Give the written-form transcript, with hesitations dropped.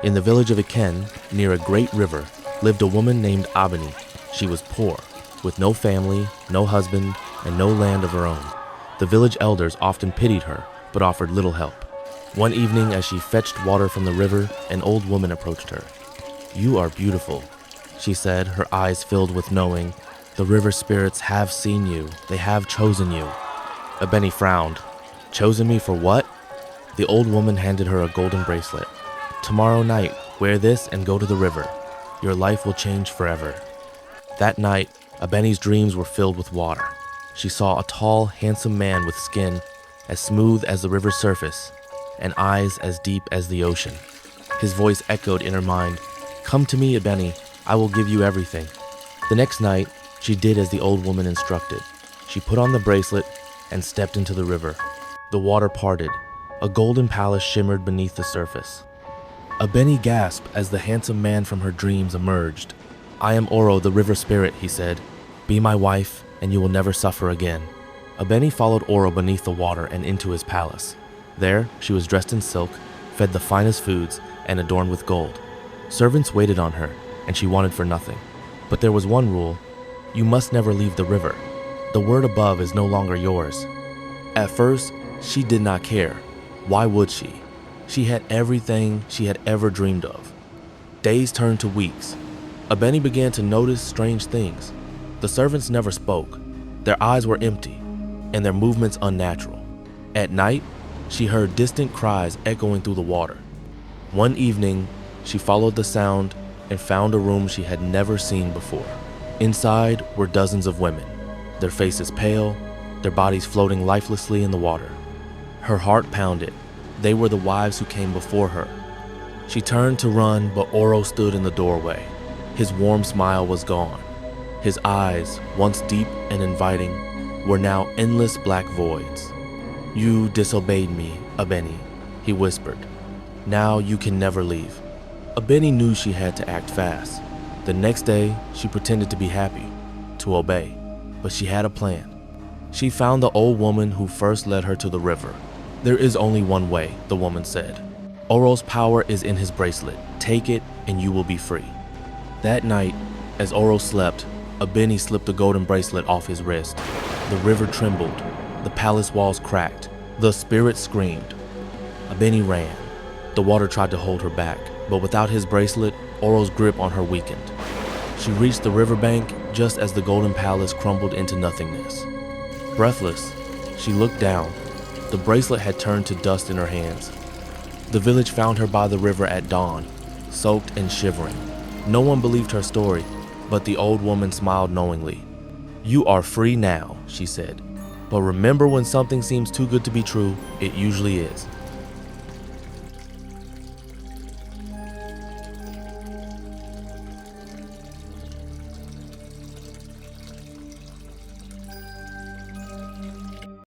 In the village of Iken, near a great river, lived a woman named Abani. She was poor, with no family, no husband, and no land of her own. The village elders often pitied her, but offered little help. One evening, as she fetched water from the river, an old woman approached her. "You are beautiful," she said, her eyes filled with knowing. "The river spirits have seen you. They have chosen you." Abeni frowned. "Chosen me for what?" The old woman handed her a golden bracelet. "Tomorrow night, wear this and go to the river. Your life will change forever." That night, Abeni's dreams were filled with water. She saw a tall, handsome man with skin as smooth as the river's surface and eyes as deep as the ocean. His voice echoed in her mind, "Come to me, Abeni. I will give you everything." The next night, she did as the old woman instructed. She put on the bracelet and stepped into the river. The water parted. A golden palace shimmered beneath the surface. Abeni gasped as the handsome man from her dreams emerged. "I am Oro, the river spirit," he said. "Be my wife, and you will never suffer again." Abeni followed Oro beneath the water and into his palace. There, she was dressed in silk, fed the finest foods, and adorned with gold. Servants waited on her, and she wanted for nothing. But there was one rule: you must never leave the river. The word above is no longer yours. At first, she did not care. Why would she? She had everything she had ever dreamed of. Days turned to weeks. Abeni began to notice strange things. The servants never spoke. Their eyes were empty, and their movements unnatural. At night, she heard distant cries echoing through the water. One evening, she followed the sound and found a room she had never seen before. Inside were dozens of women, their faces pale, their bodies floating lifelessly in the water. Her heart pounded. They were the wives who came before her. She turned to run, but Oro stood in the doorway. His warm smile was gone. His eyes, once deep and inviting, were now endless black voids. "You disobeyed me, Abeni," he whispered. "Now you can never leave." Abeni knew she had to act fast. The next day, she pretended to be happy, to obey, but she had a plan. She found the old woman who first led her to the river. "There is only one way," the woman said. "Oro's power is in his bracelet. Take it and you will be free." That night, as Oro slept, Abeni slipped the golden bracelet off his wrist. The river trembled. The palace walls cracked. The spirit screamed. Abeni ran. The water tried to hold her back, but without his bracelet, Oro's grip on her weakened. She reached the riverbank just as the golden palace crumbled into nothingness. Breathless, she looked down. The bracelet had turned to dust in her hands. The village found her by the river at dawn, soaked and shivering. No one believed her story, but the old woman smiled knowingly. "You are free now," she said. "But remember, when something seems too good to be true, it usually is."